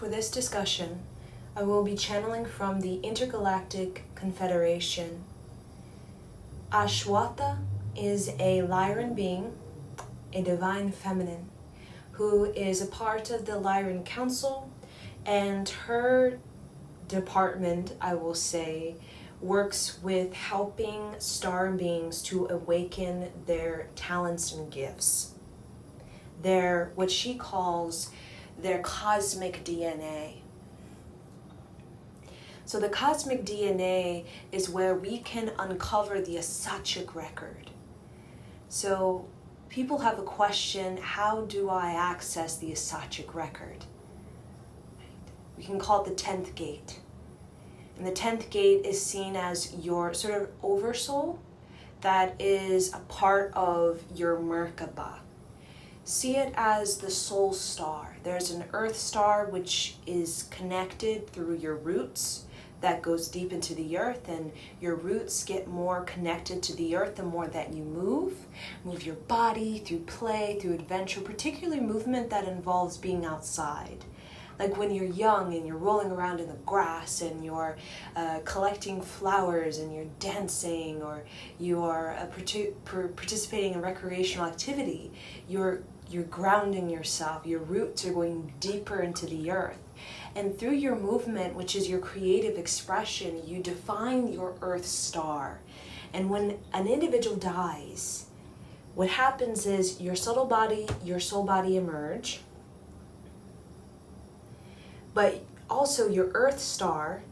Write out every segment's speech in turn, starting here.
For this discussion, I will be channeling from the Intergalactic Confederation. Ashwata is a Lyran being, a divine feminine, who is a part of the Lyran Council, and her department, I will say, works with helping star beings to awaken their talents and gifts. Their, what she calls their cosmic DNA. So the cosmic DNA is where we can uncover the Akashic record. So people have a question, how do I access the Akashic record? We can call it the 10th gate. And the 10th gate is seen as your sort of oversoul that is a part of your Merkaba. See it as the soul star. There's an earth star which is connected through your roots that goes deep into the earth, and your roots get more connected to the earth the more that you move your body through play, through adventure, particularly movement that involves being outside. Like when you're young and you're rolling around in the grass and you're collecting flowers and you're dancing, or you are participating in recreational activity, you're grounding yourself, your roots are going deeper into the earth. And through your movement, which is your creative expression, you define your earth star. And when an individual dies, what happens is your subtle body, your soul body emerge, but also your earth star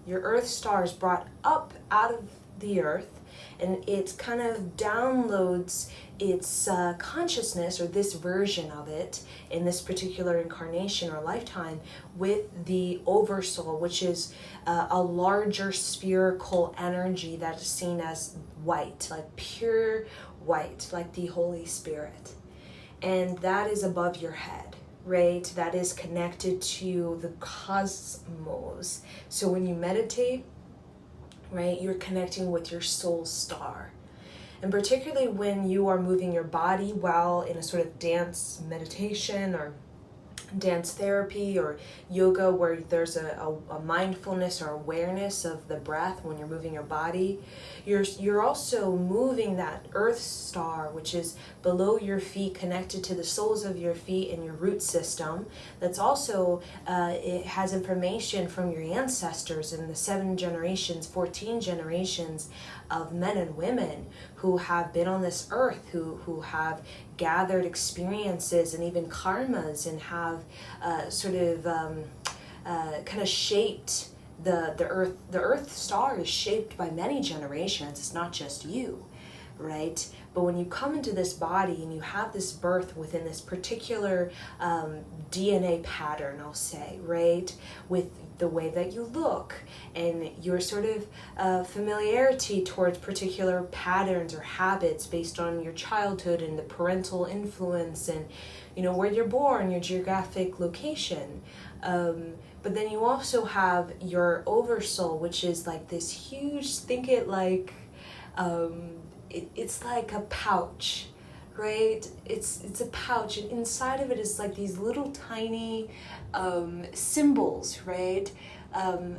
is brought up out of the earth, and it kind of downloads its consciousness, or this version of it in this particular incarnation or lifetime, with the oversoul, which is a larger spherical energy that is seen as white, like pure white, like the Holy Spirit. And that is above your head, right? That is connected to the cosmos. So when you meditate, right, you're connecting with your soul star. And particularly when you are moving your body while in a sort of dance meditation or dance therapy or yoga, where there's a mindfulness or awareness of the breath when you're moving your body, you're also moving that earth star, which is below your feet, connected to the soles of your feet and your root system. That's also it has information from your ancestors in the 7 generations, 14 generations of men and women who have been on this earth, who have gathered experiences and even karmas, and have kind of shaped the earth. The earth star is shaped by many generations. It's not just you, right? But when you come into this body and you have this birth within this particular DNA pattern, I'll say, right, with the way that you look and your sort of familiarity towards particular patterns or habits based on your childhood and the parental influence and, you know, where you're born, your geographic location. But then you also have your oversoul, which is like this huge, think it like, it's like a pouch, right? It's a pouch, and inside of it is like these little tiny symbols, right?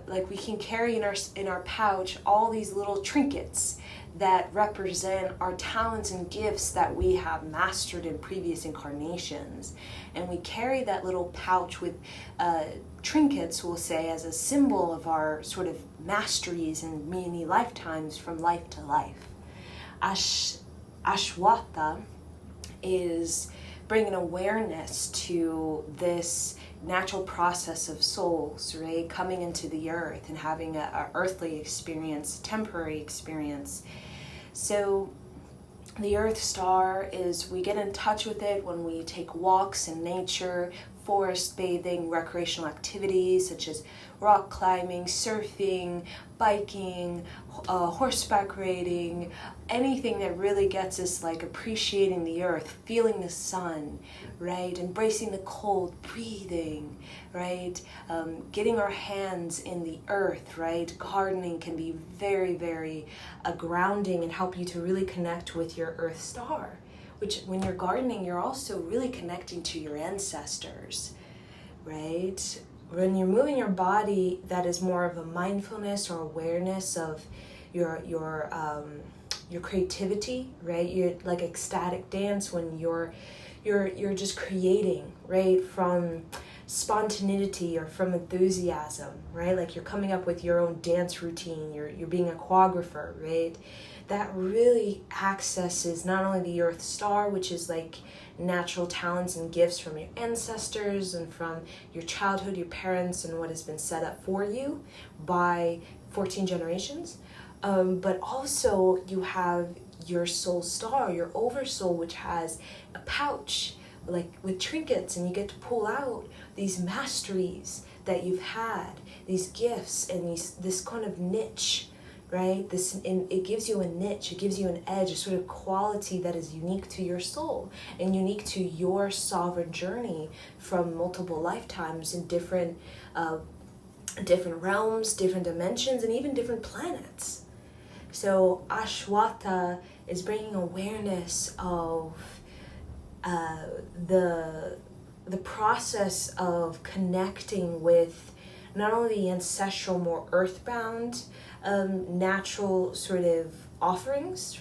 Like we can carry in our pouch all these little trinkets that represent our talents and gifts that we have mastered in previous incarnations. And we carry that little pouch with trinkets, we'll say, as a symbol of our sort of masteries in many lifetimes from life to life. Ashwata is bringing awareness to this natural process of souls, right, coming into the earth and having a earthly experience, temporary experience. So the earth star is, we get in touch with it when we take walks in nature, forest bathing, recreational activities such as rock climbing, surfing, biking, horseback riding, anything that really gets us like appreciating the earth, feeling the sun, right, embracing the cold, breathing, right, getting our hands in the earth, right. Gardening can be very, very grounding and help you to really connect with your earth star, which when you're gardening, you're also really connecting to your ancestors, right? when you're moving your body, that is more of a mindfulness or awareness of your creativity, right? You're like ecstatic dance when you're just creating, right, from spontaneity or from enthusiasm, right? Like you're coming up with your own dance routine, you're being a choreographer, right? That really accesses not only the Earth Star, which is like natural talents and gifts from your ancestors and from your childhood, your parents, and what has been set up for you by 14 generations. But also you have your soul star, your oversoul, which has a pouch like with trinkets, and you get to pull out these masteries that you've had, these gifts and this kind of niche, right? And it gives you a niche, it gives you an edge, a sort of quality that is unique to your soul and unique to your sovereign journey from multiple lifetimes in different realms, different dimensions, and even different planets. So Ashwata is bringing awareness of the process of connecting with not only the ancestral, more earthbound, natural sort of offerings,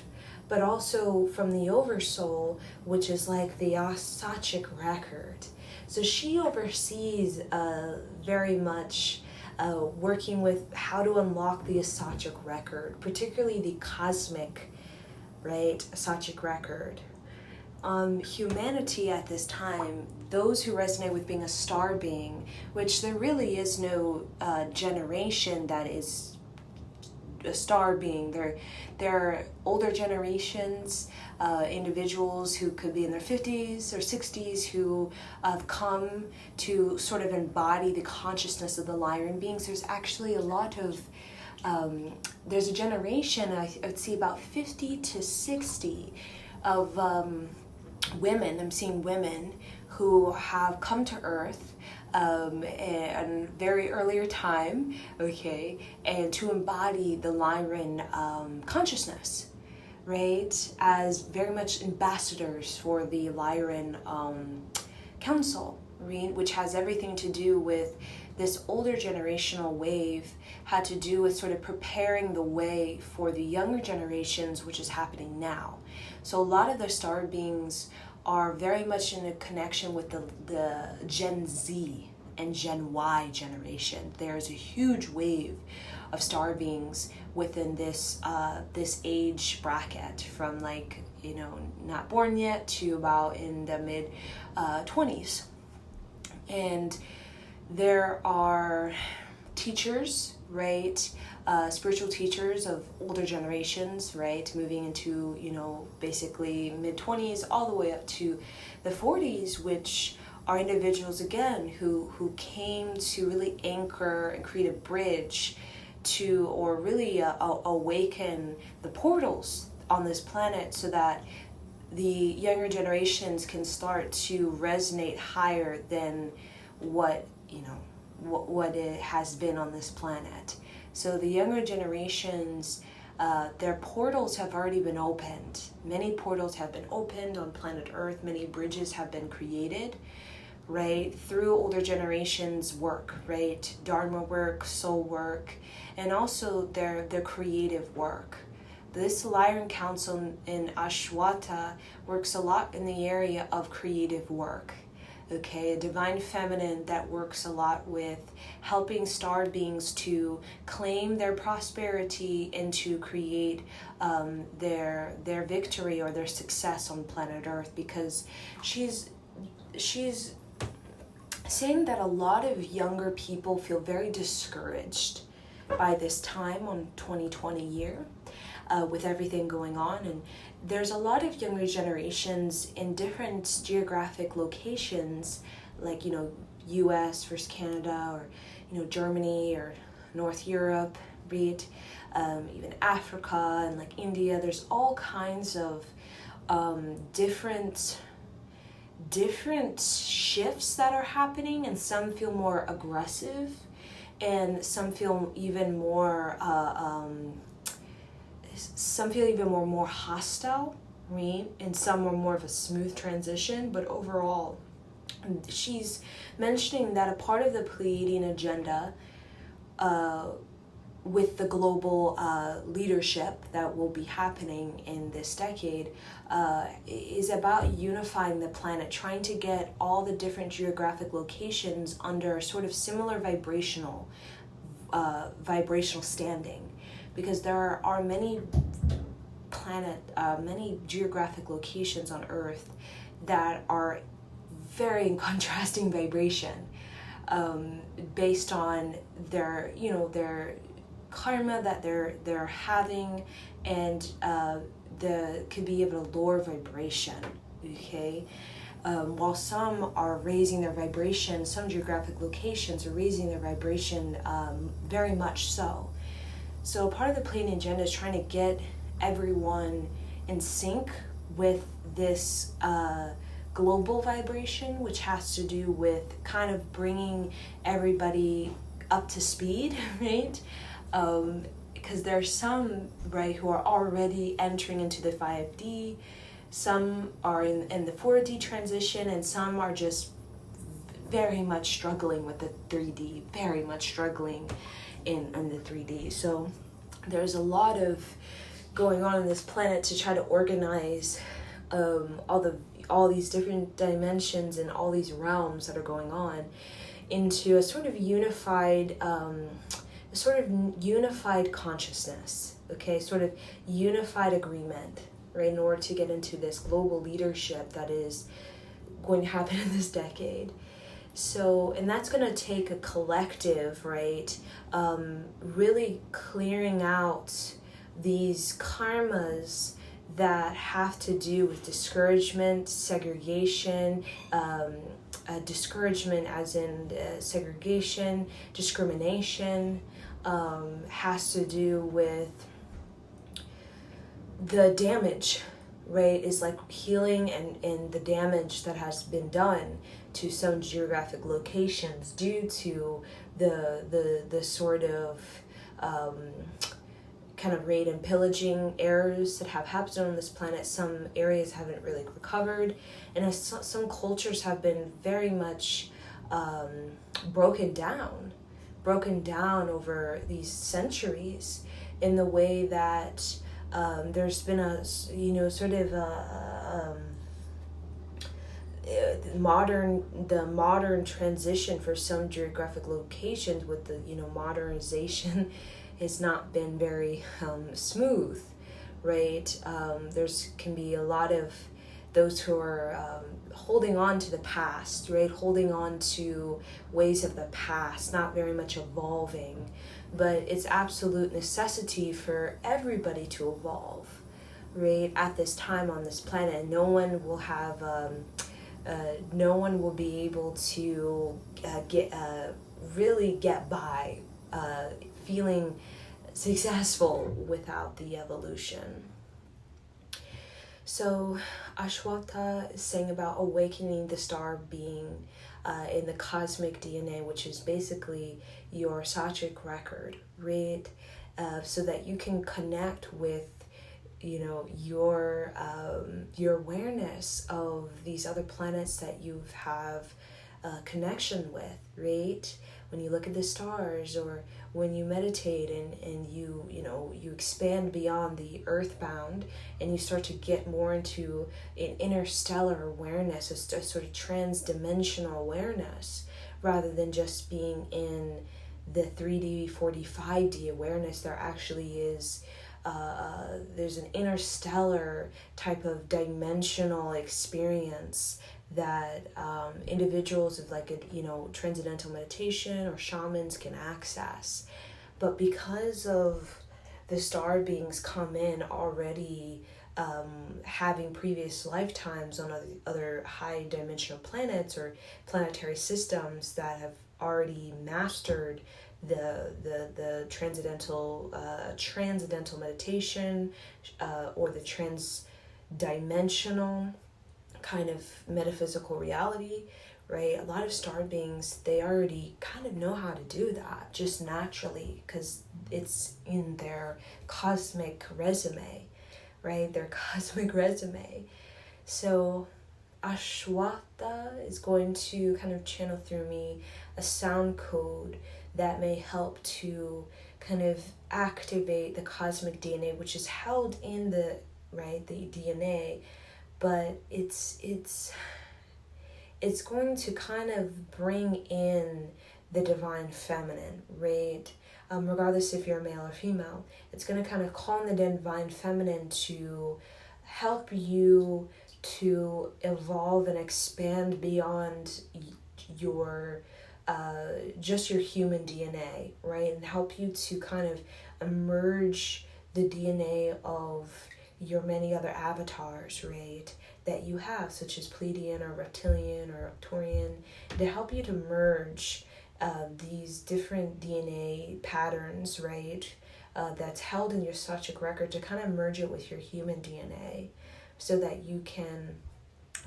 but also from the oversoul, which is like the Akashic record. So she oversees very much working with how to unlock the Akashic record, particularly the cosmic, right, Akashic record. Humanity at this time, those who resonate with being a star being, which there really is no generation that is a star being. There are older generations, individuals who could be in their 50s or 60s who have come to sort of embody the consciousness of the Lyran beings. There's actually a lot of there's a generation, I would see about 50 to 60 of women, I'm seeing women who have come to Earth at a very earlier time, okay, and to embody the Lyran consciousness, right, as very much ambassadors for the Lyran Council, right, which has everything to do with this older generational wave, had to do with sort of preparing the way for the younger generations, which is happening now. So a lot of the star beings are very much in a connection with the Gen Z and Gen Y generation. There's a huge wave of star beings within this this age bracket, from like, you know, not born yet to about in the mid 20s. And there are teachers, right, spiritual teachers of older generations, right, moving into, you know, basically mid-20s all the way up to the 40s, which are individuals, again, who came to really anchor and create a bridge to, or really awaken the portals on this planet, so that the younger generations can start to resonate higher than what, you know, what it has been on this planet. So the younger generations, their portals have already been opened. Many portals have been opened on planet Earth. Many bridges have been created, right, through older generations' work, right, Dharma work, soul work, and also their creative work. This Lyran Council in Ashwata works a lot in the area of creative work. Okay, a divine feminine that works a lot with helping star beings to claim their prosperity and to create their victory or their success on planet Earth, because she's saying that a lot of younger people feel very discouraged by this time on 2020 year. With everything going on, and there's a lot of younger generations in different geographic locations, like, you know, US versus Canada, or, you know, Germany or North Europe, right, even Africa and like India. There's all kinds of different shifts that are happening, and some feel more aggressive and some feel even more more hostile, right? And some are more of a smooth transition. But overall, she's mentioning that a part of the Pleiadian agenda with the global leadership that will be happening in this decade is about unifying the planet, trying to get all the different geographic locations under sort of similar vibrational standing, because there are many many geographic locations on Earth that are very in contrasting vibration, based on their karma that they're having, and could be of a lower vibration. Okay, while some are raising their vibration, some geographic locations are raising their vibration very much so. So part of the Pleiadian agenda is trying to get everyone in sync with this global vibration, which has to do with kind of bringing everybody up to speed, right? Because there's some, right, who are already entering into the 5D, some are in the 4D transition, and some are just very much struggling with the 3D, very much struggling in the 3D. So there's a lot of going on this planet to try to organize all these different dimensions and all these realms that are going on into a sort of unified consciousness, okay, sort of unified agreement, right, in order to get into this global leadership that is going to happen in this decade. So, and that's going to take a collective, right, really clearing out these karmas that have to do with discouragement, segregation, discouragement as in segregation, discrimination, has to do with the damage, right, is like healing and the damage that has been done to some geographic locations due to the sort of kind of raid and pillaging errors that have happened on this planet. Some areas haven't really recovered, and some cultures have been very much broken down over these centuries, in the way that there's been a sort of the modern transition for some geographic locations with the modernization has not been very smooth, right? There's can be a lot of those who are holding on to the past, right? Holding on to ways of the past, not very much evolving, but it's absolute necessity for everybody to evolve, right? At this time on this planet, no one will have, no one will be able to really get by feeling successful without the evolution. So Ashwata is saying about awakening the star being in the cosmic DNA, which is basically your Sattvic record, right? So that you can connect with your awareness of these other planets that you have a connection with, right? When you look at the stars, or when you meditate and you expand beyond the earthbound, and you start to get more into an interstellar awareness, a sort of trans-dimensional awareness, rather than just being in the 3D, 4D, 5D awareness. There actually is there's an interstellar type of dimensional experience that individuals of transcendental meditation or shamans can access. But because of the star beings come in already having previous lifetimes on other high dimensional planets or planetary systems that have already mastered the transcendental meditation or the transdimensional kind of metaphysical reality, right? A lot of star beings, they already kind of know how to do that just naturally, because it's in their cosmic resume, right? Their cosmic resume. So Ashwata is going to kind of channel through me a sound code that may help to kind of activate the cosmic DNA, which is held in the DNA, but it's going to kind of bring in the divine feminine, right? Regardless if you're male or female, it's going to kind of call in the divine feminine to help you to evolve and expand beyond your just your human DNA, right? And help you to kind of emerge the DNA of your many other avatars, right, that you have, such as Pleiadian or Reptilian or Arcturian, to help you to merge these different DNA patterns, right, that's held in your Sachic record, to kind of merge it with your human DNA so that you can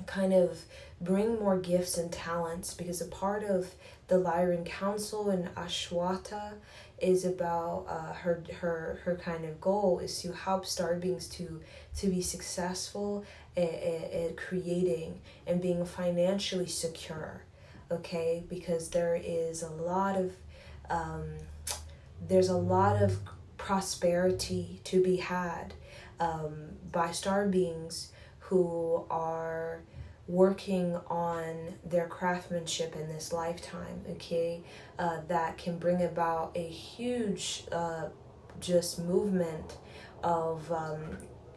kind of bring more gifts and talents, because a part of the Lyran Council in Ashwata is about her kind of goal is to help star beings to be successful at creating and being financially secure, okay? Because there's a lot of prosperity to be had by star beings who are working on their craftsmanship in this lifetime, okay? That can bring about a huge just movement of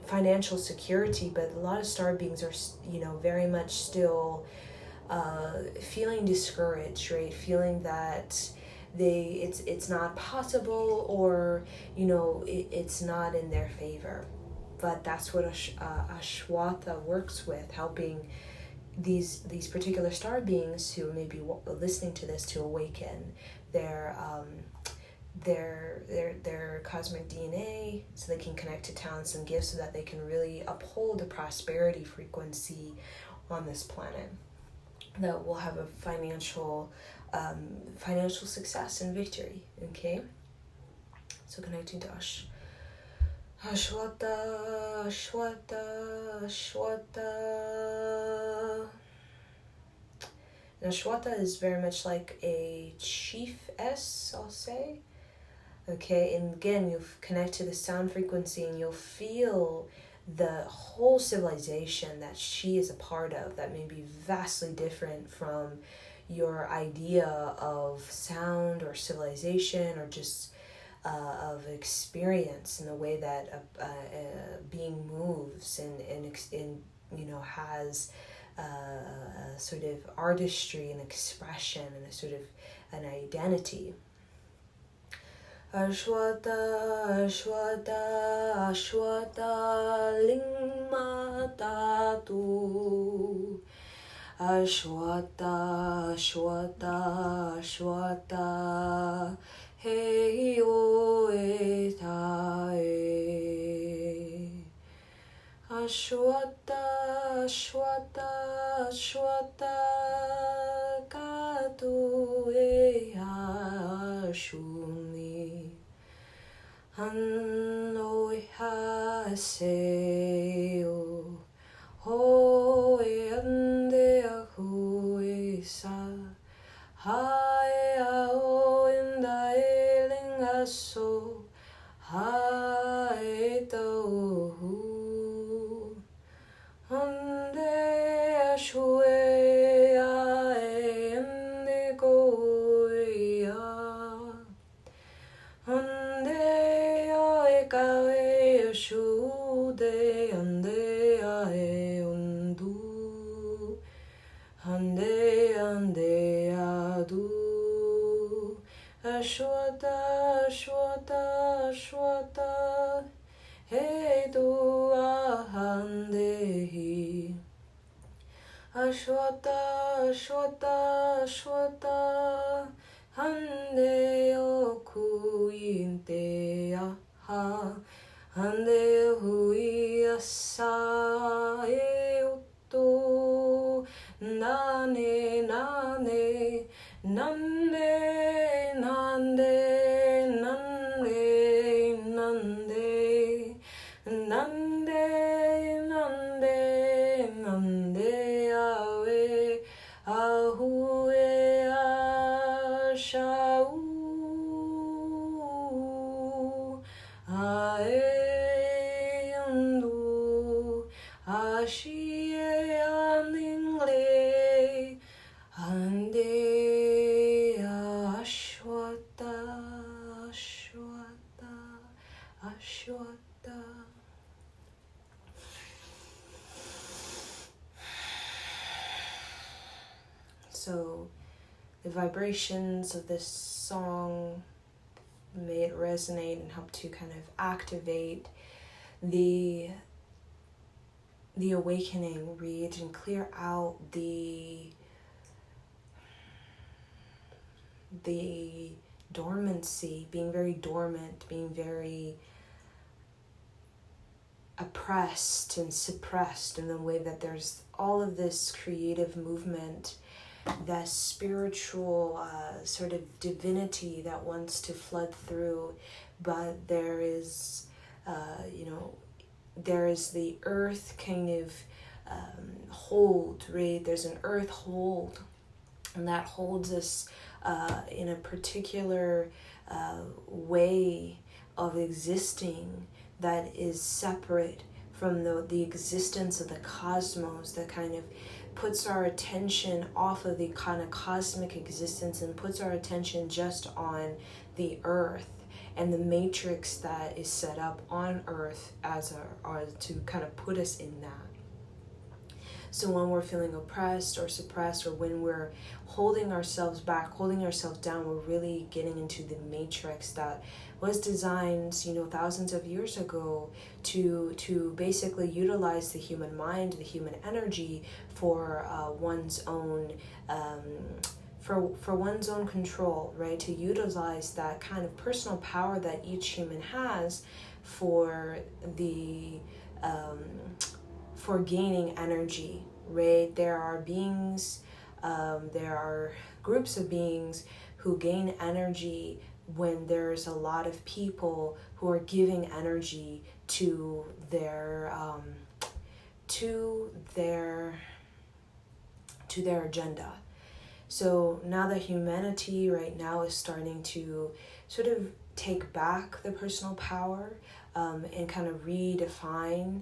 financial security. But a lot of star beings are, very much still feeling discouraged, right? Feeling that it's not possible, or it's not in their favor. But that's what Ashwata works with, helping these particular star beings who may be listening to this to awaken their cosmic DNA, so they can connect to talents and gifts, so that they can really uphold the prosperity frequency on this planet, that will have a financial success and victory, okay? So connecting to Ashwata, Ashwata, Ashwata. And Ashwata is very much like a chiefess, I'll say. Okay, and again, you'll connect to the sound frequency, and you'll feel the whole civilization that she is a part of, that may be vastly different from your idea of sound or civilization, or just of experience, in the way that being moves and has a sort of artistry and expression and a sort of an identity. Ashwata, Ashwata, Ashwata, Lingma Tatu. Ashwata, Ashwata, Ashwata, Hei o e tae. Ashwata, Ashwata, Ashwata, Katu e ashumi. Hanno e haseo. Ho e ande a hu e sa. Hae a o inda e linga so. Hae tau hu. Ande a shue a e ande ko e a. Ande a e ka e a shu de ande a e undu. Ande ande a du. Ashwata, Ashwata, Ashwata, Hei du ahandehi. Ashwata, Ashwata, Ashwata, Hande o kuinte aha. Hande hui asa e oto. Nane, nane, nande, nande, nande, nande, nande, nande, nande, aendu ashie aningle ande ashwata ashwata ashwata. So the vibrations of this song may it resonate and help to kind of activate the awakening, read and clear out the dormancy, being very dormant, being very oppressed and suppressed in the way that there's all of this creative movement, that spiritual sort of divinity that wants to flood through, but there is there is the earth kind of hold, right? There's an earth hold, and that holds us in a particular way of existing that is separate from the existence of the cosmos, that kind of puts our attention off of the kind of cosmic existence and puts our attention just on the earth and the matrix that is set up on earth as to kind of put us in that. So when we're feeling oppressed or suppressed, or when we're holding ourselves back, holding ourselves down, we're really getting into the matrix that was designed, thousands of years ago to basically utilize the human mind, the human energy for one's own for one's own control, right? To utilize that kind of personal power that each human has for for gaining energy, right? There are beings, there are groups of beings who gain energy when there's a lot of people who are giving energy to their agenda. So now that humanity right now is starting to sort of take back the personal power and kind of redefine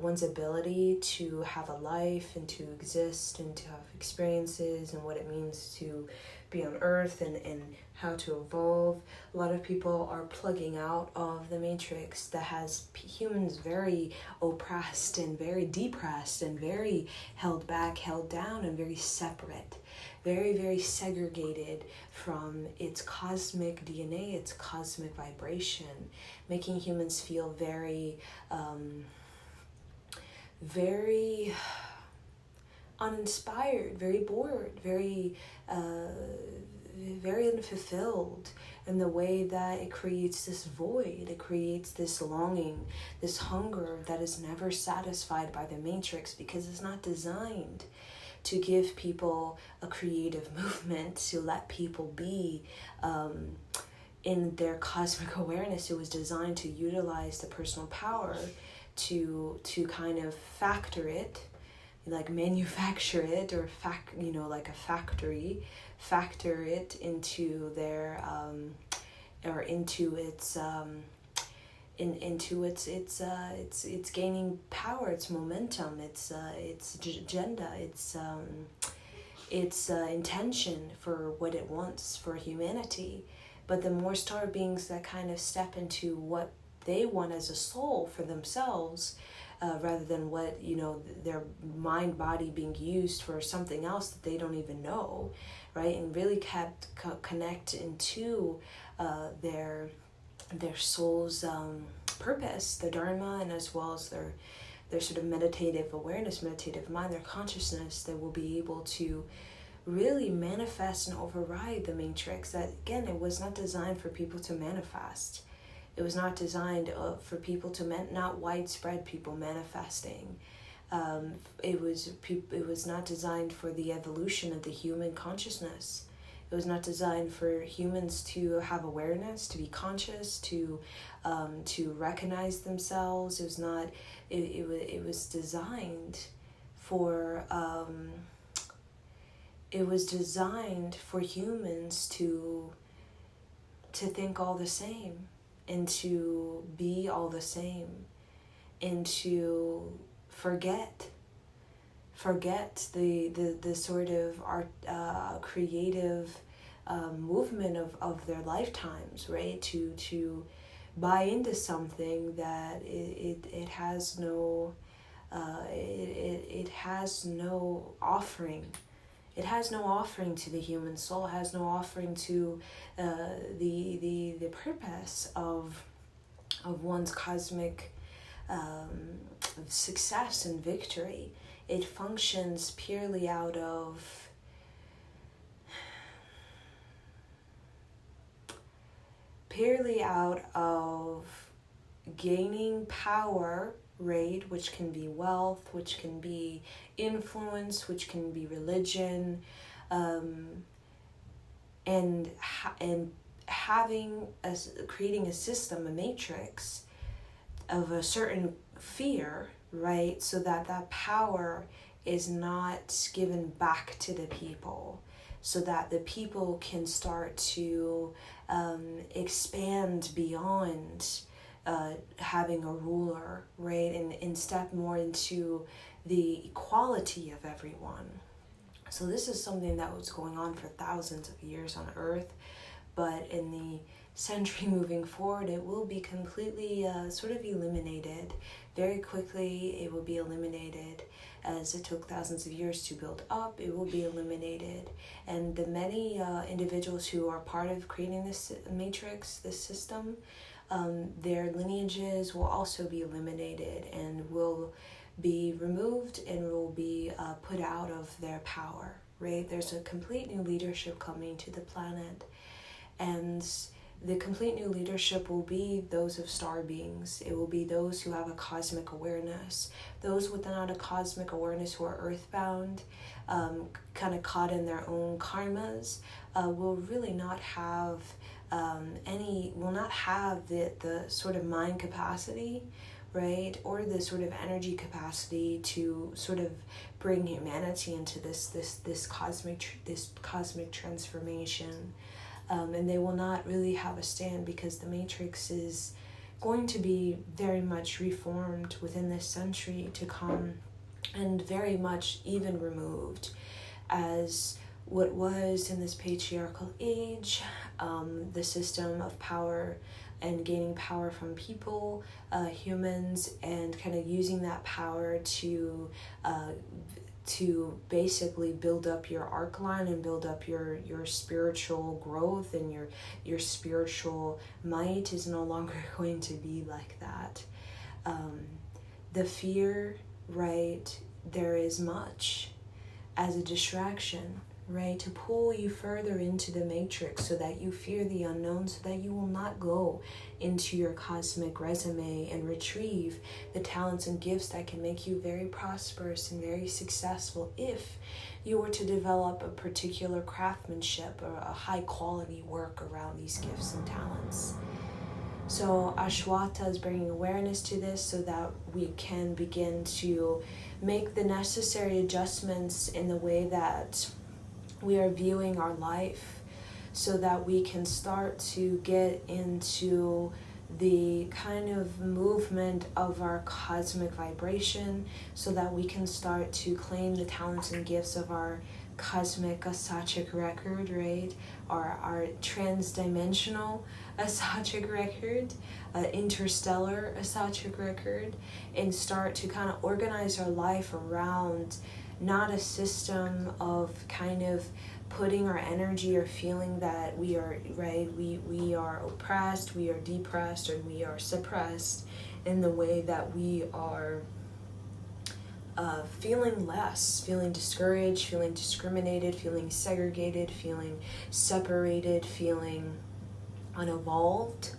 one's ability to have a life and to exist and to have experiences and what it means to be on earth and how to evolve. A lot of people are plugging out of the matrix that has humans very oppressed and very depressed and very held back, held down, and very separate, very, very segregated from its cosmic DNA, its cosmic vibration, making humans feel very very uninspired, very bored, very unfulfilled, in the way that it creates this void, it creates this longing, this hunger that is never satisfied by the matrix, because it's not designed to give people a creative movement, to let people be in their cosmic awareness. It was designed to utilize the personal power to kind of factor it, like manufacture it, or like a factory, factor it into their or into its it's gaining power, its momentum, its agenda, its intention for what it wants for humanity. But the more star beings that kind of step into what they want as a soul for themselves, rather than what, their mind body being used for something else that they don't even know, right? And really connect into their soul's purpose, their dharma, and as well as their sort of meditative awareness, meditative mind, their consciousness, they will be able to really manifest and override the matrix. That, again, it was not designed for people to manifest. It was not designed for people to not widespread people manifesting. It was not designed for the evolution of the human consciousness. It was not designed for humans to have awareness, to be conscious, to recognize themselves. It was not. It was designed for. It was designed for humans to think all the same, and to be all the same, and to forget the sort of art, creative movement of their lifetimes, right? To buy into something that it has no it has no offering. It has no offering to the human soul. It has no offering to the purpose of one's cosmic success and victory. It functions purely out of gaining power, right, which can be wealth, which can be influence, which can be religion, and creating a system, a matrix of a certain fear, right, so that power is not given back to the people, so that the people can start to expand beyond having a ruler, right, and step more into the equality of everyone. So this is something that was going on for thousands of years on Earth, but in the century moving forward, it will be completely sort of eliminated. Very quickly, it will be eliminated. As it took thousands of years to build up, it will be eliminated. And the many individuals who are part of creating this matrix, this system, their lineages will also be eliminated and will be removed and will be put out of their power, right? There's a complete new leadership coming to the planet, and the complete new leadership will be those of star beings. It will be those who have a cosmic awareness. Those without a cosmic awareness who are earthbound, kind of caught in their own karmas, will really not have will not have the sort of mind capacity, right, or the sort of energy capacity to sort of bring humanity into this cosmic transformation. And they will not really have a stand, because the matrix is going to be very much reformed within this century to come, and very much even removed as what was in this patriarchal age, the system of power and gaining power from people, humans, and kind of using that power to basically build up your arc line and build up your spiritual growth, and your spiritual might is no longer going to be like that. The fear, right, there is much as a distraction, right, to pull you further into the matrix, so that you fear the unknown, so that you will not go into your cosmic resume and retrieve the talents and gifts that can make you very prosperous and very successful if you were to develop a particular craftsmanship or a high quality work around these gifts and talents. So Ashwata is bringing awareness to this, so that we can begin to make the necessary adjustments in the way that we are viewing our life, so that we can start to get into the kind of movement of our cosmic vibration, so that we can start to claim the talents and gifts of our cosmic Asachik record, right? Our trans-dimensional Asachik record, interstellar Asachik record, and start to kind of organize our life around not a system of kind of putting our energy or feeling that we are, right, we are oppressed, we are depressed, or we are suppressed in the way that we are feeling less, feeling discouraged, feeling discriminated, feeling segregated, feeling separated, feeling unevolved,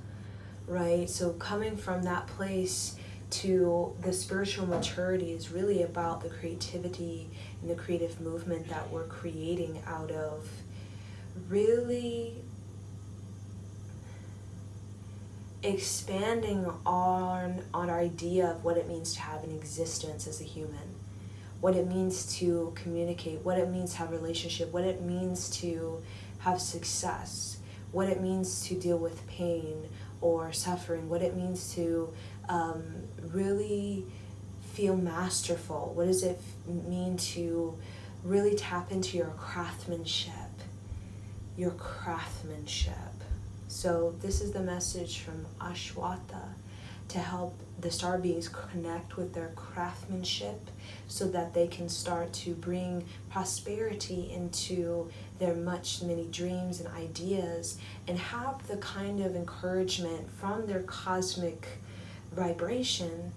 right? So coming from that place to the spiritual maturity is really about the creativity and the creative movement that we're creating out of really expanding on our idea of what it means to have an existence as a human, what it means to communicate, what it means to have a relationship, what it means to have success, what it means to deal with pain, or suffering, what it means to really feel masterful. What does it mean to really tap into your craftsmanship? Your craftsmanship. So this is the message from Ashwata, to help the star beings connect with their craftsmanship so that they can start to bring prosperity into their many dreams and ideas, and have the kind of encouragement from their cosmic vibration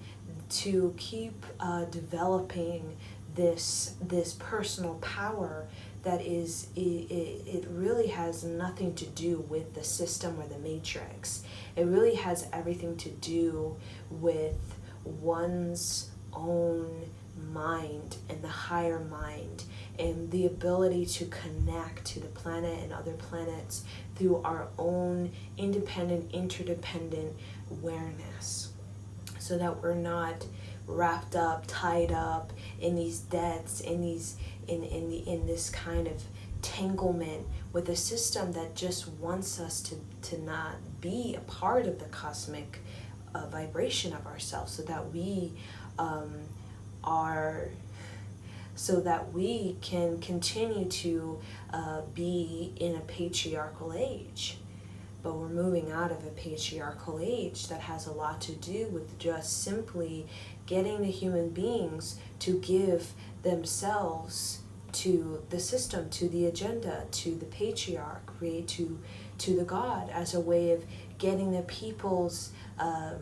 to keep developing this personal power that is, it really has nothing to do with the system or the matrix. It really has everything to do with one's own mind and the higher mind, and the ability to connect to the planet and other planets through our own independent, interdependent awareness, so that we're not wrapped up, tied up in these debts, in this kind of tanglement with a system that just wants us to not be a part of the cosmic vibration of ourselves, so that we can continue to be in a patriarchal age. But we're moving out of a patriarchal age that has a lot to do with just simply getting the human beings to give themselves to the system, to the agenda, to the patriarch, right? To the God, as a way of getting the people's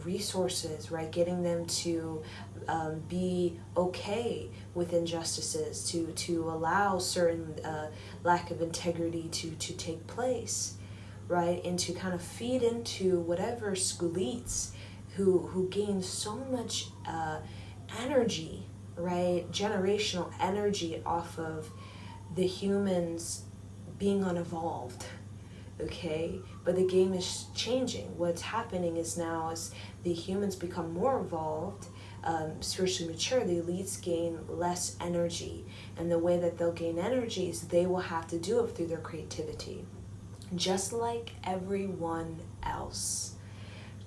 resources, right? Getting them to be okay with injustices, to allow certain lack of integrity to take place, right? And to kind of feed into whatever elites who gain so much energy, right? Generational energy off of the humans being unevolved, okay? But the game is changing. What's happening is now, as the humans become more evolved, spiritually mature, the elites gain less energy. And the way that they'll gain energy is they will have to do it through their creativity. Just like everyone else.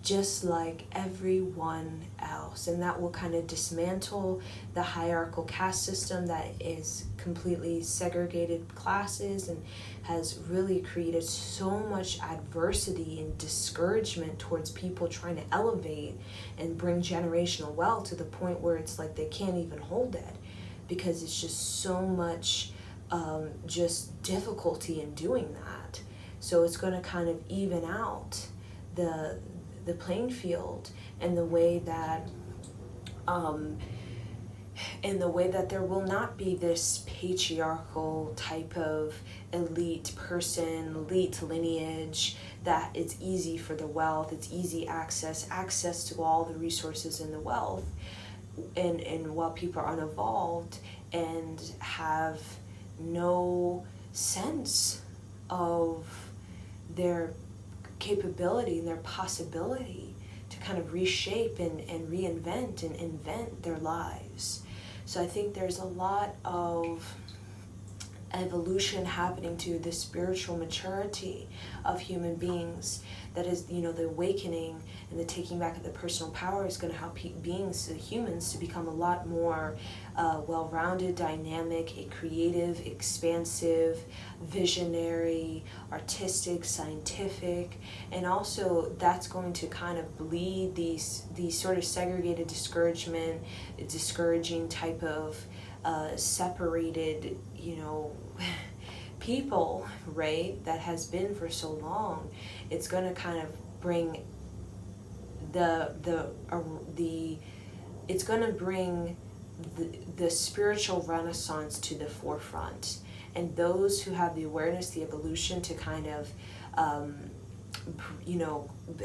Just like everyone else. And that will kind of dismantle the hierarchical caste system that is completely segregated classes and has really created so much adversity and discouragement towards people trying to elevate and bring generational wealth, to the point where it's like they can't even hold it, because it's just so much just difficulty in doing that. So it's going to kind of even out the playing field, and the way that there will not be this patriarchal type of elite person, elite lineage, that it's easy for the wealth, it's easy access to all the resources and the wealth, and while people are unevolved and have no sense of their capability and their possibility to kind of reshape and reinvent and invent their lives. So I think there's a lot of evolution happening to the spiritual maturity of human beings. That is, the awakening and the taking back of the personal power is going to help humans to become a lot more well-rounded, dynamic, a creative, expansive, visionary, artistic, scientific, and also that's going to kind of bleed these sort of segregated, discouraging type of separated, people, right, that has been for so long. It's going to kind of bring it's going to bring the spiritual renaissance to the forefront, and those who have the awareness, the evolution to kind of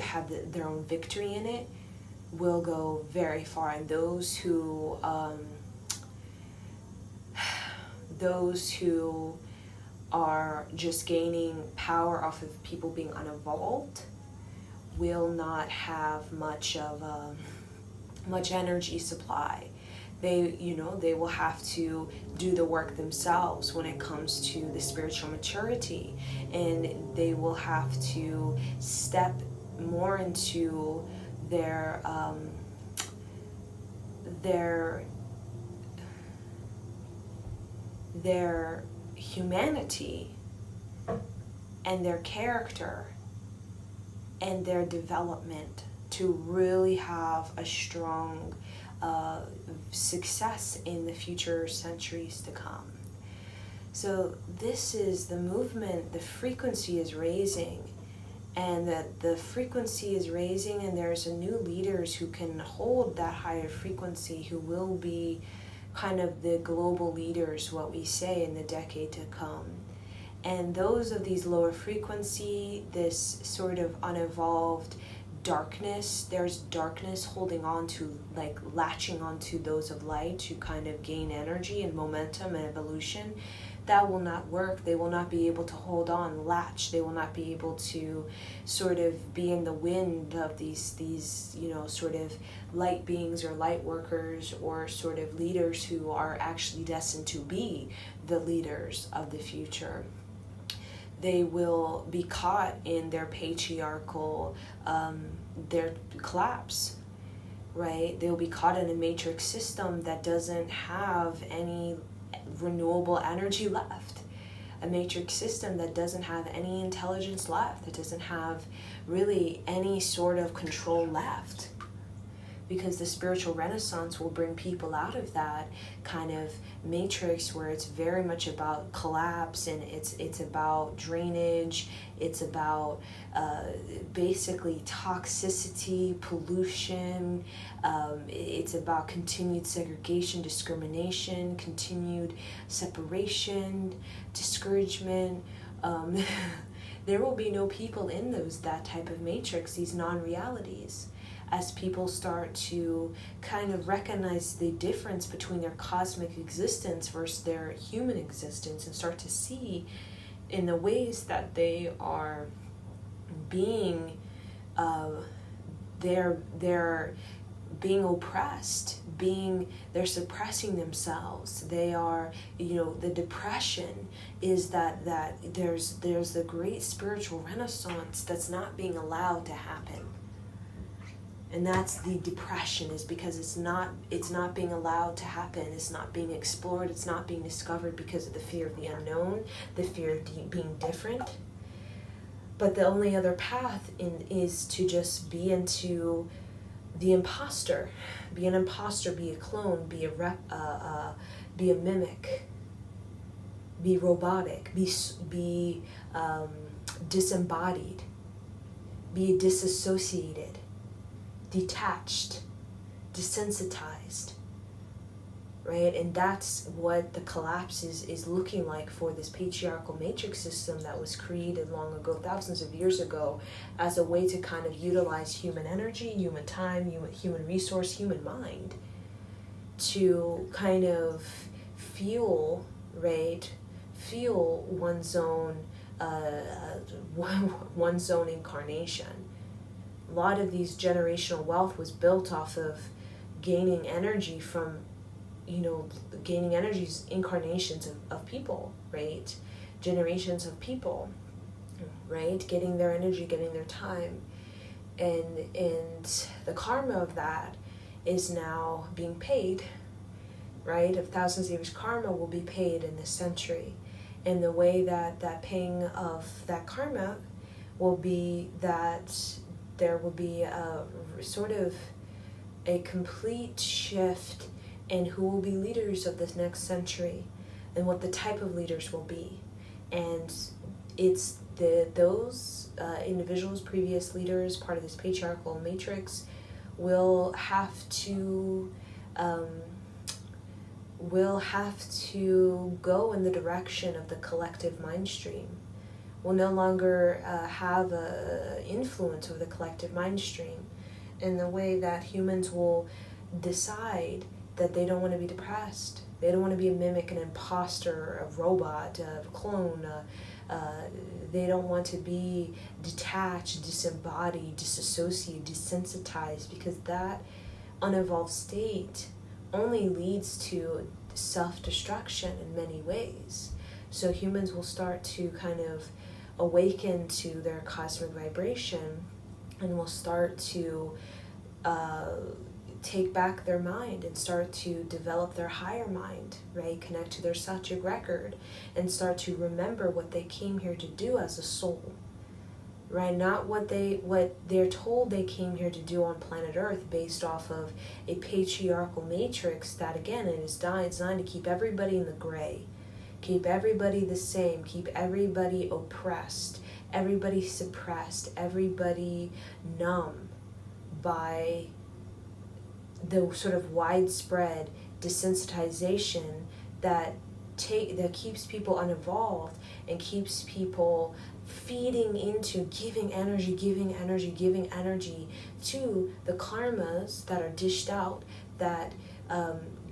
have their own victory in it will go very far, and those who are just gaining power off of people being unevolved will not have much energy supply. They will have to do the work themselves when it comes to the spiritual maturity, and they will have to step more into their their humanity and their character and their development to really have a strong success in the future centuries to come. So this is the movement, the frequency is raising, and that the frequency is raising, and there's a new leaders who can hold that higher frequency, who will be kind of the global leaders, what we say, in the decade to come. And those of these lower frequency, this sort of unevolved darkness, there's darkness holding on to, like latching onto those of light to kind of gain energy and momentum and evolution. That will not work. They will not be able to hold on, latch. They will not be able to sort of be in the wind of these sort of light beings or light workers or sort of leaders who are actually destined to be the leaders of the future. They will be caught in their patriarchal, their collapse, right? They'll be caught in a matrix system that doesn't have any renewable energy left, a matrix system that doesn't have any intelligence left, that doesn't have really any sort of control left, because the spiritual renaissance will bring people out of that kind of matrix where it's very much about collapse, and it's about drainage, it's about basically toxicity, pollution, it's about continued segregation, discrimination, continued separation, discouragement. There will be no people in that type of matrix, these non-realities, as people start to kind of recognize the difference between their cosmic existence versus their human existence, and start to see in the ways that they are being they're being oppressed, they're suppressing themselves. They are, the depression is that there's a great spiritual renaissance that's not being allowed to happen. And that's the depression, is because it's not being allowed to happen. It's not being explored. It's not being discovered because of the fear of the unknown, the fear of being different. But the only other path is to just be into the imposter. Be an imposter, be a clone, be a mimic, be robotic, be disembodied, be disassociated, detached, desensitized, right? And that's what the collapse is looking like for this patriarchal matrix system that was created long ago, thousands of years ago, as a way to kind of utilize human energy, human time, human resource, human mind, to kind of fuel one's own incarnation. A lot of these generational wealth was built off of gaining energy from, gaining energies, incarnations of people, right? Generations of people, right? Getting their energy, getting their time. And the karma of that is now being paid, right? Of thousands of years karma will be paid in this century. And the way that paying of that karma will be that there will be a sort of a complete shift in who will be leaders of this next century and what the type of leaders will be. And it's those individuals, previous leaders, part of this patriarchal matrix, will have to go in the direction of the collective mind stream. Will no longer have an influence over the collective mind stream, in the way that humans will decide that they don't want to be depressed. They don't want to be a mimic, an imposter, a robot, a clone. They don't want to be detached, disembodied, disassociated, desensitized, because that unevolved state only leads to self-destruction in many ways. So humans will start to kind of awaken to their cosmic vibration and will start to take back their mind and start to develop their higher mind, right? Connect to their Sattvic record and start to remember what they came here to do as a soul, right? Not what they're told they came here to do on planet Earth based off of a patriarchal matrix that, again, it is designed to keep everybody in the gray, keep everybody the same, keep everybody oppressed, everybody suppressed, everybody numb by the sort of widespread desensitization that keeps people unevolved and keeps people feeding into giving energy to the karmas that are dished out, that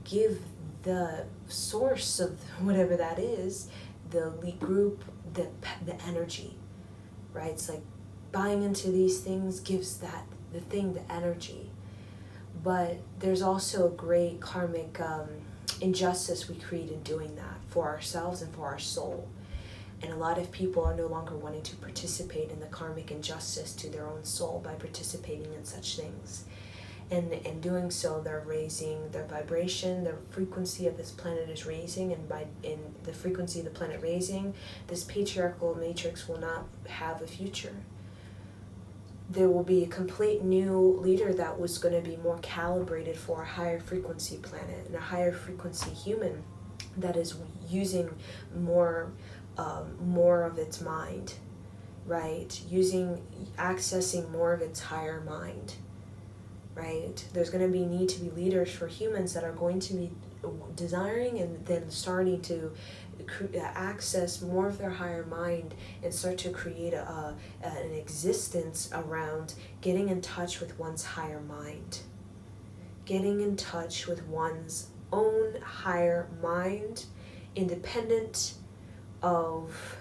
give the source of whatever that is, the elite group, the energy, right? It's like buying into these things gives the energy. But there's also a great karmic injustice we create in doing that for ourselves and for our soul. And a lot of people are no longer wanting to participate in the karmic injustice to their own soul by participating in such things. And in doing so, they're raising their vibration, the frequency of this planet is raising, and in the frequency of the planet raising, this patriarchal matrix will not have a future. There will be a complete new leader that was going to be more calibrated for a higher frequency planet and a higher frequency human that is using more of its mind, right? Accessing more of its higher mind, right? There's going to need to be leaders for humans that are going to be desiring and then starting to access more of their higher mind and start to create an existence around getting in touch with one's higher mind, getting in touch with one's own higher mind, independent of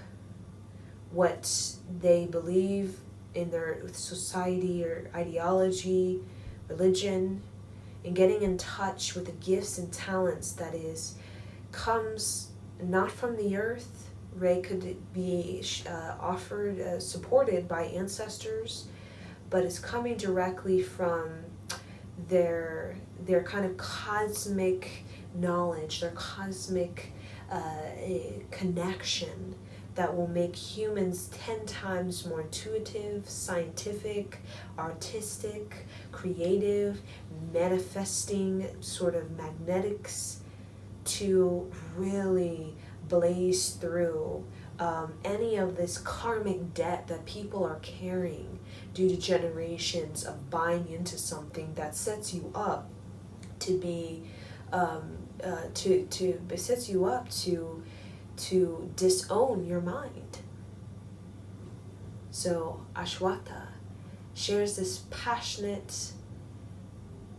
what they believe in their society or ideology, religion, and getting in touch with the gifts and talents that comes not from the earth, right? Could it be offered, supported by ancestors, but is coming directly from their kind of cosmic knowledge, their cosmic connection that will make humans 10 times more intuitive, scientific, artistic, creative, manifesting sort of magnetics to really blaze through any of this karmic debt that people are carrying due to generations of buying into something that sets you up to be sets you up to disown your mind. So Ashwata shares this passionate,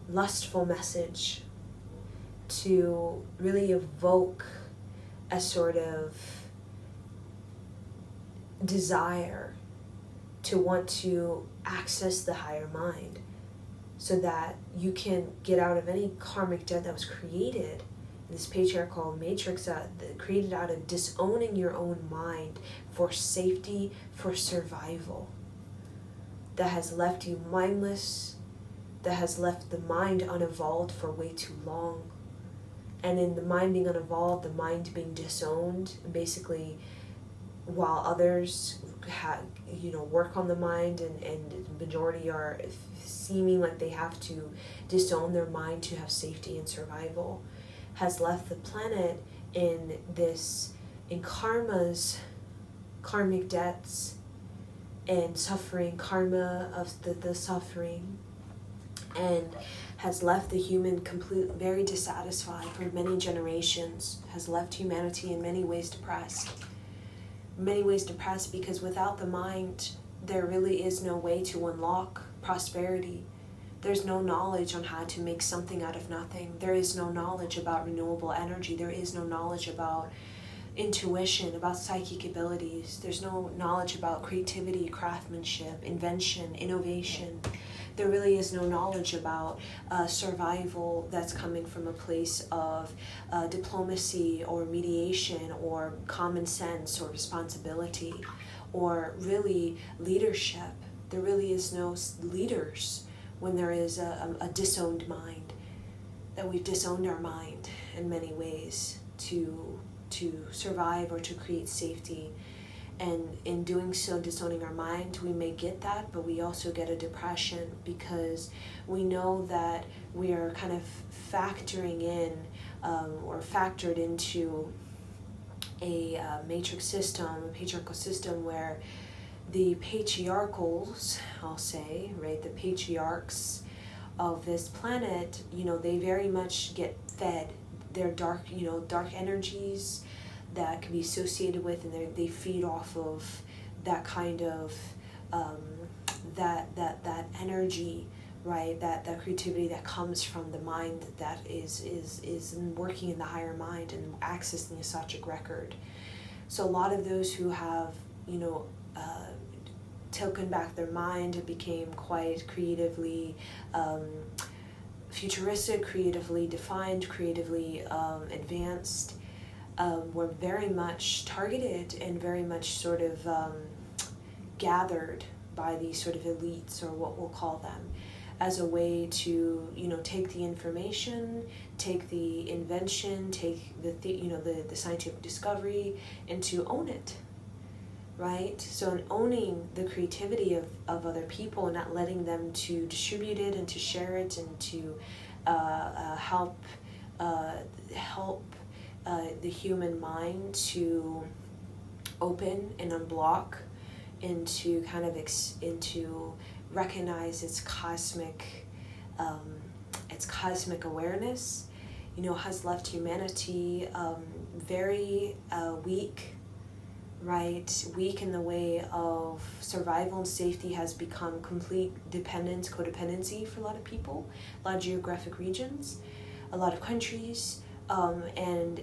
lustful message to really evoke a sort of desire to want to access the higher mind so that you can get out of any karmic debt that was created, this patriarchal matrix that created out of disowning your own mind for safety, for survival, that has left you mindless, that has left the mind unevolved for way too long. And in the mind being unevolved, the mind being disowned, basically, while others work on the mind and the majority are seeming like they have to disown their mind to have safety and survival, has left the planet in karma's karmic debts and suffering, karma of the suffering, and has left the human completely very dissatisfied for many generations, has left humanity in many ways depressed. Many ways depressed because without the mind, there really is no way to unlock prosperity. There's no knowledge on how to make something out of nothing. There is no knowledge about renewable energy. There is no knowledge about intuition, about psychic abilities. There's no knowledge about creativity, craftsmanship, invention, innovation. There really is no knowledge about survival that's coming from a place of diplomacy or mediation or common sense or responsibility or really leadership. there really is no leaders when there is a disowned mind, that we've disowned our mind in many ways to survive or to create safety. And in doing so, disowning our mind, we may get that, but we also get a depression because we know that we are kind of factoring in or factored into a matrix system, a patriarchal system where the patriarchals, I'll say, right, the patriarchs of this planet, they very much get fed their dark energies that can be associated with, and they feed off of that kind of that energy, right? That creativity that comes from the mind that is working in the higher mind and accessing the Akashic record. So a lot of those who have taken back their mind and became quite creatively futuristic, creatively defined, creatively advanced, were very much targeted and very much sort of gathered by these sort of elites, or what we'll call them, as a way to take the information, take the invention, take the scientific discovery, and to own it, right? So in owning the creativity of other people and not letting them to distribute it and to share it and to help the human mind to open and unblock into kind of into recognize its cosmic awareness, has left humanity very weak, right? Weak in the way of survival and safety has become complete codependency for a lot of people, a lot of geographic regions, a lot of countries, and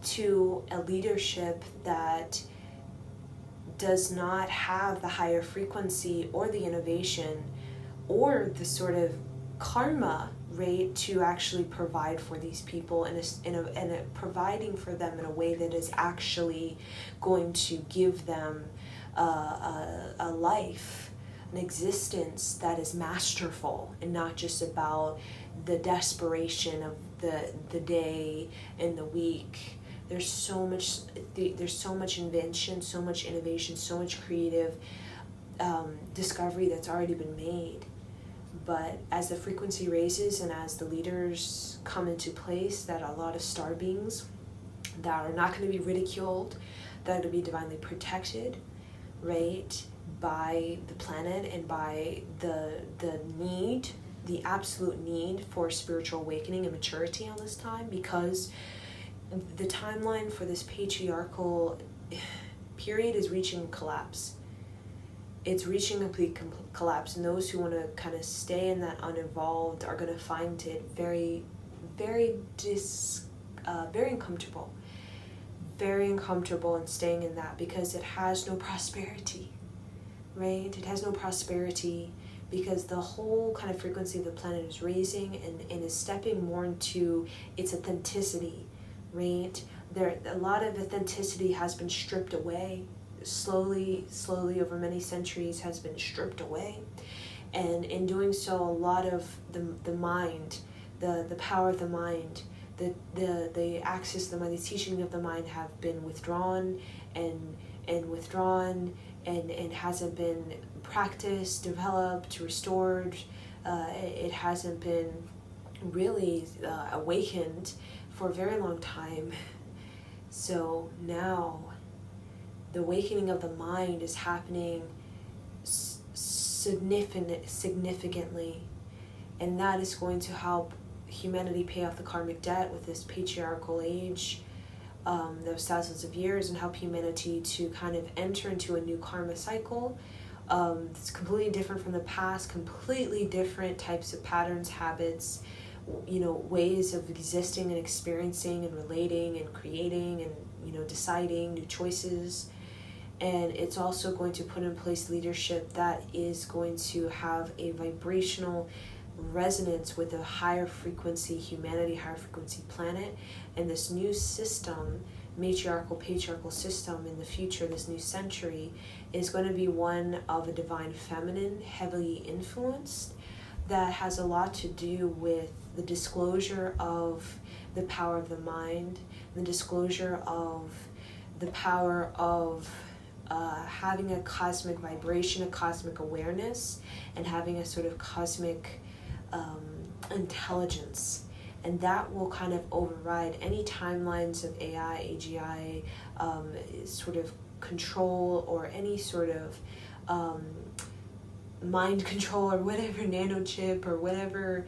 to a leadership that does not have the higher frequency or the innovation or the sort of karma rate to actually provide for these people and providing for them in a way that is actually going to give them a life, an existence that is masterful and not just about the desperation of the day and the week. There's so much invention, so much innovation, so much creative discovery that's already been made. But as the frequency raises and as the leaders come into place, that a lot of star beings that are not going to be ridiculed, that are going to be divinely protected, right, by the planet and by the absolute need for spiritual awakening and maturity on this time, because the timeline for this patriarchal period is reaching collapse. It's reaching complete collapse, and those who want to kind of stay in that uninvolved are going to find it very, very uncomfortable. Very uncomfortable in staying in that, because it has no prosperity, right? It has no prosperity because the whole kind of frequency of the planet is raising and is stepping more into its authenticity, right? A lot of authenticity has been stripped away. Slowly over many centuries has been stripped away, and in doing so, a lot of the mind, the power of the mind, the access to the mind, the teaching of the mind have been withdrawn and hasn't been practiced, developed, restored. It hasn't been really awakened for a very long time. So now the awakening of the mind is happening significantly, and that is going to help humanity pay off the karmic debt with this patriarchal age, those thousands of years, and help humanity to kind of enter into a new karma cycle. It's completely different from the past, completely different types of patterns, habits, ways of existing and experiencing and relating and creating and deciding new choices. And it's also going to put in place leadership that is going to have a vibrational resonance with a higher frequency humanity, higher frequency planet. And this new system matriarchal patriarchal system in the future, this new century, is going to be one of a divine feminine, heavily influenced, that has a lot to do with the disclosure of the power of the mind, the disclosure of the power of having a cosmic vibration, a cosmic awareness, and having a sort of cosmic intelligence. And that will kind of override any timelines of AI, AGI, sort of control, or any sort of mind control, or whatever, nanochip, or whatever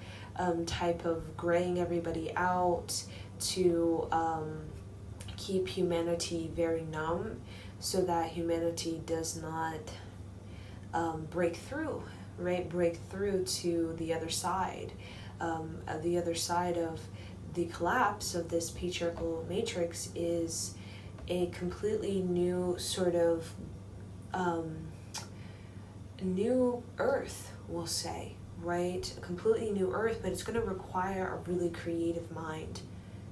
type of graying everybody out to keep humanity very numb, so that humanity does not break through, right? Break through to the other side. The other side of the collapse of this patriarchal matrix is a completely new sort of new earth, we'll say, right? A completely new earth, but it's going to require a really creative mind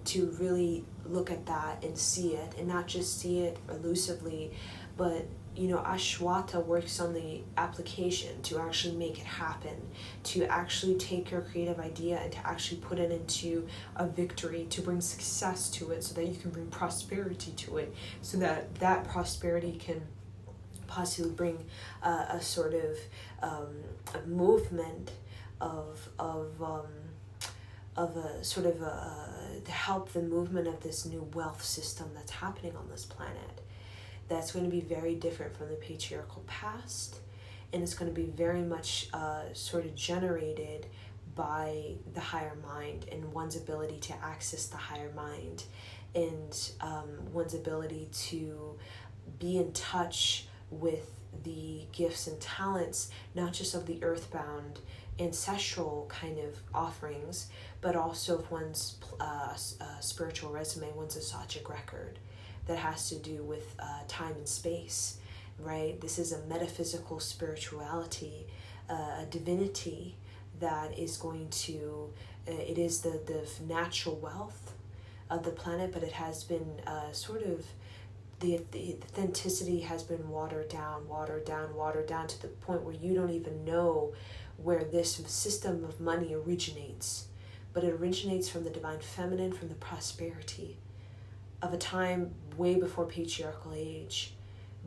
to really look at that and see it, and not just see it elusively, but Ashwata works on the application to actually make it happen, to actually take your creative idea and to actually put it into a victory, to bring success to it, so that you can bring prosperity to it, so that that prosperity can possibly bring a sort of a movement of a sort of to help the movement of this new wealth system that's happening on this planet. That's going to be very different from the patriarchal past, and it's going to be very much sort of generated by the higher mind, and one's ability to access the higher mind, and one's ability to be in touch with the gifts and talents, not just of the earthbound ancestral kind of offerings, but also of one's spiritual resume, one's Assachic record, that has to do with time and space, right? This is a metaphysical spirituality, a divinity that is going to, it is the natural wealth of the planet, but it has been sort of, the authenticity has been watered down to the point where you don't even know where this system of money originates. But it originates from the divine feminine, from the prosperity of a time way before patriarchal age.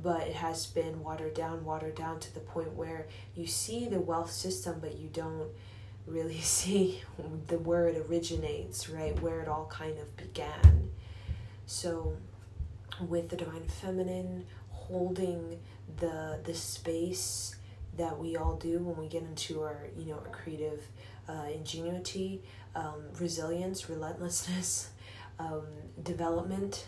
But it has been watered down to the point where you see the wealth system, but you don't really see where it originates, right? Where it all kind of began. So with the divine feminine holding the space that we all do when we get into our our creative ingenuity, resilience, relentlessness, development,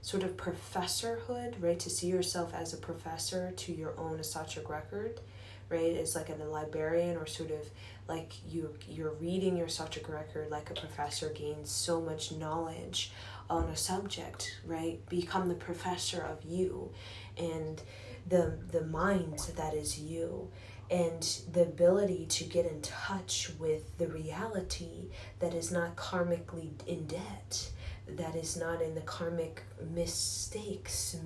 sort of professorhood, right? To see yourself as a professor to your own Assachic record, right? It's like a librarian, or sort of like you're reading your Assachic record like a professor gains so much knowledge on a subject, right? Become the professor of you and the mind that is you, and the ability to get in touch with the reality that is not karmically in debt, that is not in the karmic mistakes,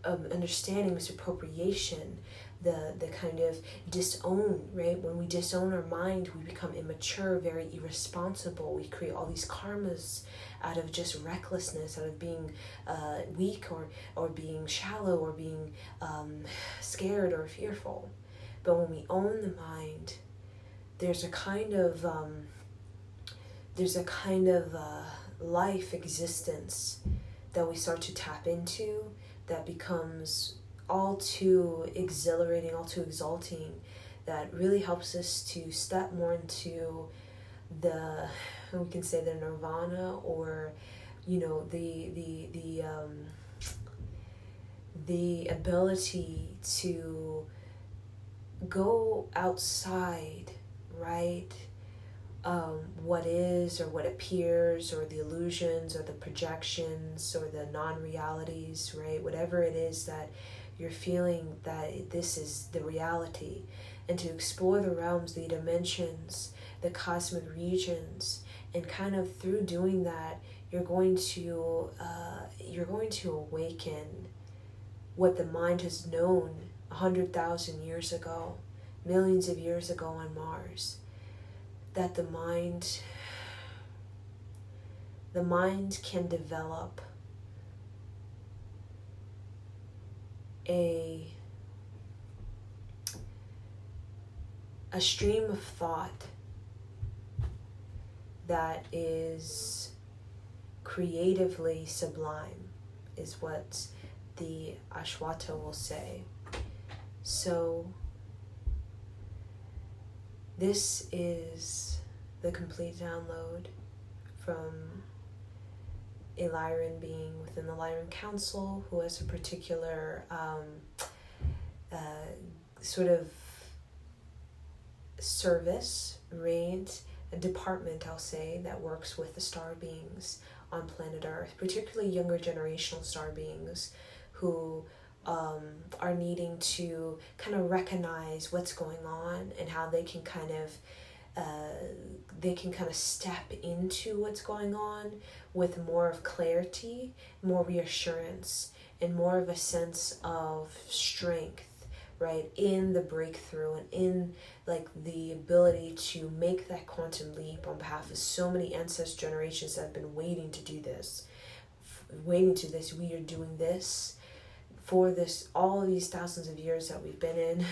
understanding, misappropriation, the kind of disown, right? When we disown our mind, we become immature, very irresponsible. We create all these karmas out of just recklessness, out of being weak, or being shallow, or being scared or fearful. But when we own the mind, there's a kind of life existence that we start to tap into, that becomes all too exhilarating, all too exalting, that really helps us to step more into we can say the nirvana, or the ability to go outside, right? What is, or what appears, or the illusions, or the projections, or the non-realities, right? Whatever it is that you're feeling that this is the reality, and to explore the realms, the dimensions, the cosmic regions, and kind of through doing that, you're going to awaken what the mind has known 100,000 years ago, millions of years ago on Mars, that the mind can develop a stream of thought that is creatively sublime, is what the Ashwata will say. So this is the complete download from a Lyran being within the Lyran Council who has a particular sort of service, right? A department, I'll say, that works with the star beings on planet Earth, particularly younger generational star beings who are needing to kind of recognize what's going on and how they can kind of step into what's going on with more of clarity, more reassurance, and more of a sense of strength, right, in the breakthrough and in like the ability to make that quantum leap on behalf of so many ancestor generations that have been waiting to do this. We are doing this for this, all of these thousands of years that we've been in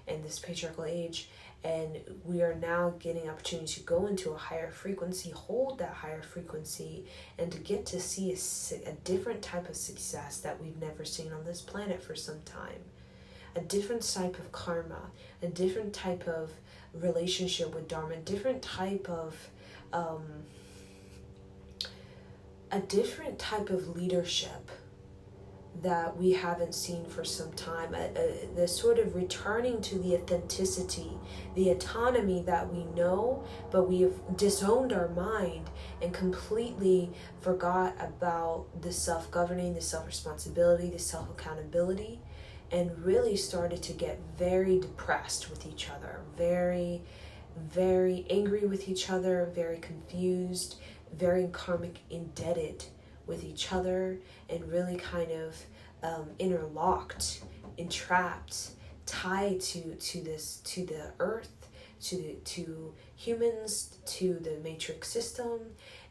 and this patriarchal age, and we are now getting opportunity to go into a higher frequency, hold that higher frequency, and to get to see a different type of success that we've never seen on this planet for some time. A different type of karma, a different type of relationship with Dharma, a different type of leadership that we haven't seen for some time. The sort of returning to the authenticity, the autonomy that we know, but we have disowned our mind and completely forgot about the self-governing, the self-responsibility, the self-accountability, and really started to get very depressed with each other, very, very angry with each other, very confused, very karmic indebted with each other, and really kind of interlocked, entrapped, tied to the earth, to humans, to the matrix system,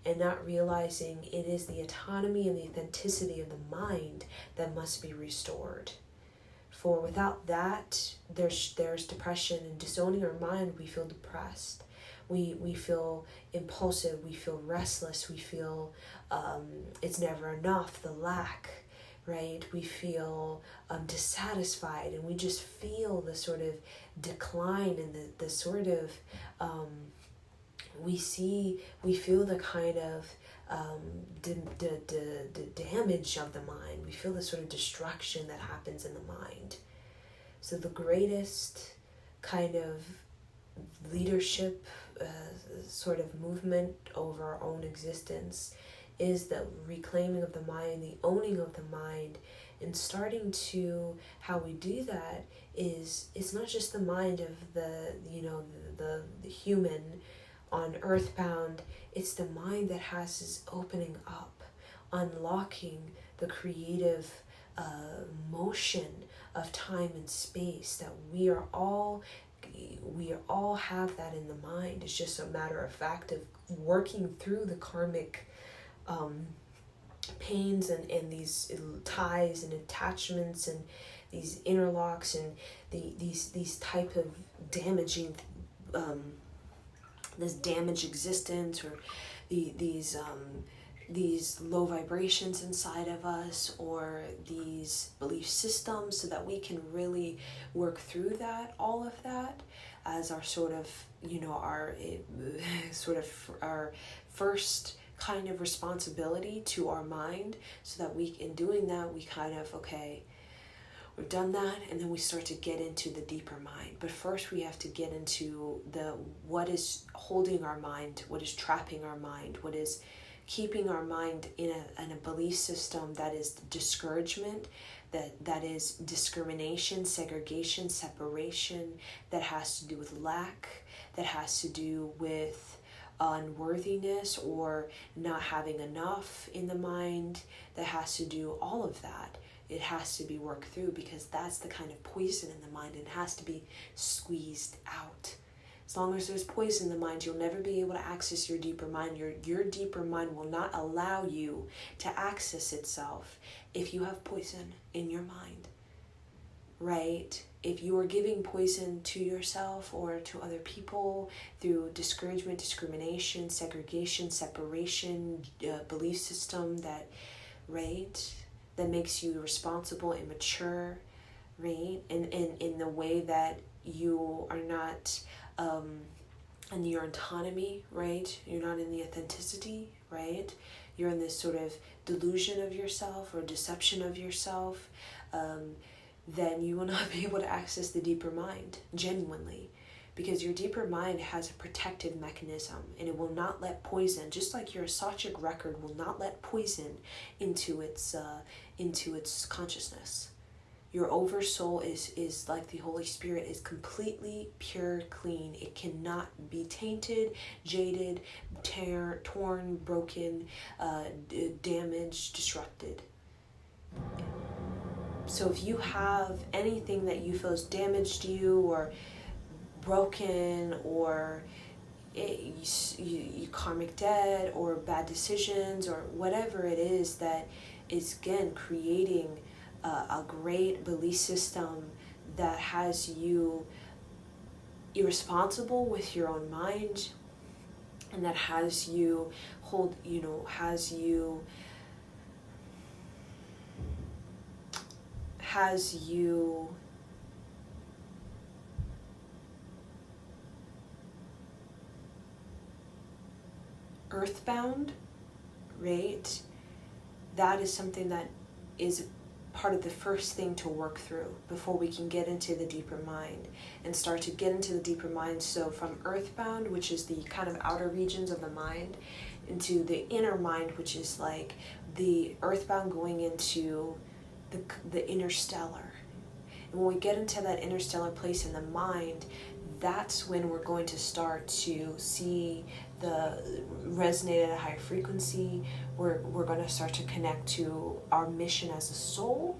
and not realizing it is the autonomy and the authenticity of the mind that must be restored. For without that, there's depression, and disowning our mind, we feel depressed. We feel impulsive, we feel restless, we feel it's never enough, the lack, right? We feel dissatisfied, and we just feel the sort of decline and the sort of, we feel the kind of the damage of the mind. We feel the sort of destruction that happens in the mind. So the greatest kind of leadership sort of movement over our own existence is the reclaiming of the mind, the owning of the mind, and starting to, how we do that is, it's not just the mind of the human on earthbound, it's the mind that has this opening up, unlocking the creative motion of time and space that we all have that in the mind. It's just a matter of fact of working through the karmic pains and these ties and attachments and these interlocks and these type of damaging this damaged existence, or these low vibrations inside of us, or these belief systems, so that we can really work through that, all of that, as our sort of, our first kind of responsibility to our mind, so that in doing that, we kind of, okay, we've done that, and then we start to get into the deeper mind. But first we have to get into what is holding our mind, what is trapping our mind, what is keeping our mind in a belief system that is discouragement, that is discrimination, segregation, separation, that has to do with lack, that has to do with unworthiness or not having enough in the mind that has to do all of that. It has to be worked through because that's the kind of poison in the mind, and it has to be squeezed out. As long as there's poison in the mind, you'll never be able to access your deeper mind. Your deeper mind will not allow you to access itself if you have poison in your mind, right? If you are giving poison to yourself or to other people through discouragement, discrimination, segregation, separation, belief system that, right, that makes you irresponsible, immature, right? And in the way that you are not in your autonomy, right? You're not in the authenticity, right? You're in this sort of delusion of yourself or deception of yourself, then you will not be able to access the deeper mind genuinely, because your deeper mind has a protective mechanism and it will not let poison, just like your Akashic record will not let poison into its consciousness. Your oversoul is like the Holy Spirit, is completely pure, clean. It cannot be tainted, jaded, torn, broken, damaged, disrupted. So if you have anything that you feel has damaged you or broken or you karmic debt or bad decisions or whatever it is that is, again, creating a great belief system that has you irresponsible with your own mind, and that has you earthbound, right? That is something that is part of the first thing to work through before we can get into the deeper mind and start to get into the deeper mind. So from earthbound, which is the kind of outer regions of the mind, into the inner mind, which is like the earthbound going into the interstellar. And when we get into that interstellar place in the mind, that's when we're going to start to see the resonate at a higher frequency. We're going to start to connect to our mission as a soul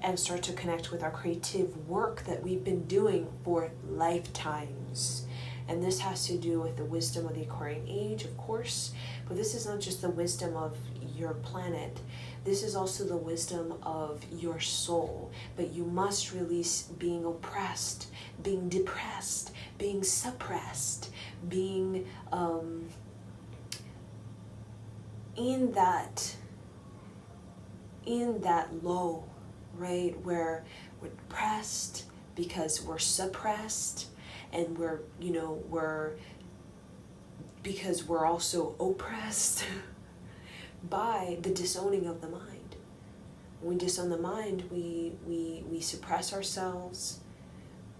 and start to connect with our creative work that we've been doing for lifetimes. And this has to do with the wisdom of the Aquarian age, of course, but this is not just the wisdom of your planet. This is also the wisdom of your soul. But you must release being oppressed, being depressed, being suppressed, being in that low, right, where we're depressed because we're suppressed, and because we're also oppressed by the disowning of the mind. When we disown the mind, we suppress ourselves,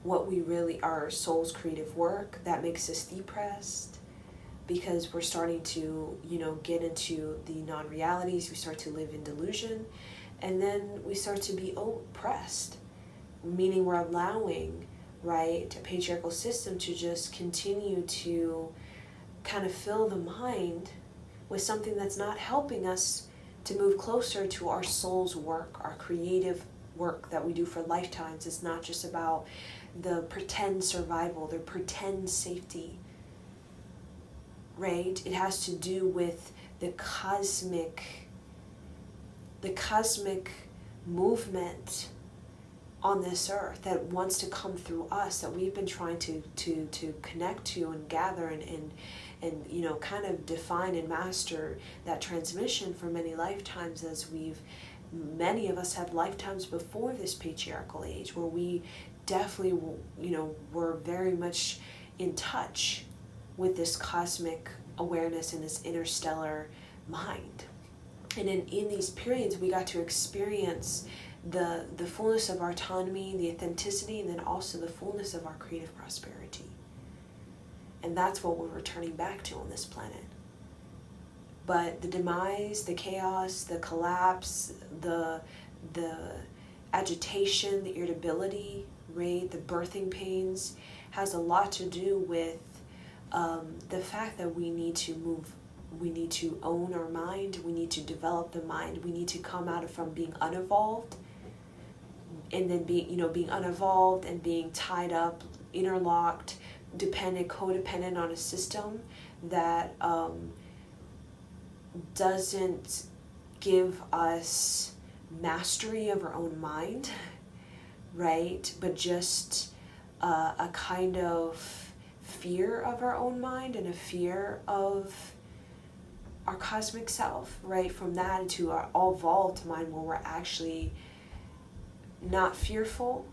what we really are, our soul's creative work. That makes us depressed because we're starting to, get into the non-realities. We start to live in delusion, and then we start to be oppressed, meaning we're allowing, right, a patriarchal system to just continue to kind of fill the mind with something that's not helping us to move closer to our soul's work, our creative work that we do for lifetimes. It's not just about the pretend survival, the pretend safety, right? It has to do with the cosmic movement on this earth that wants to come through us, that we've been trying to connect to and gather and kind of define and master that transmission for many lifetimes, as many of us had lifetimes before this patriarchal age where we definitely, were very much in touch with this cosmic awareness and this interstellar mind. And in these periods, we got to experience the fullness of our autonomy, the authenticity, and then also the fullness of our creative prosperity. And that's what we're returning back to on this planet. But the demise, the chaos, the collapse, the agitation, the irritability, right, the birthing pains, has a lot to do with the fact that we need to own our mind, we need to develop the mind, we need to come out of from being unevolved, and then being unevolved and being tied up, interlocked, codependent on a system that doesn't give us mastery of our own mind, right? But just a kind of fear of our own mind and a fear of our cosmic self, right? From that into our evolved mind, where we're actually not fearful,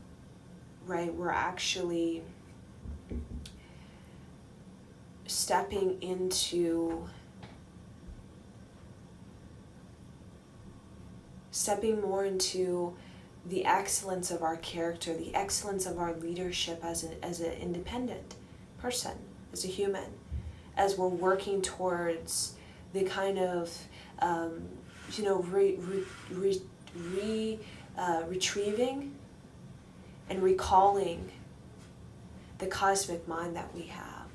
right? We're actually stepping more into the excellence of our character, the excellence of our leadership as an independent person, as a human, as we're working towards the kind of retrieving and recalling the cosmic mind that we have.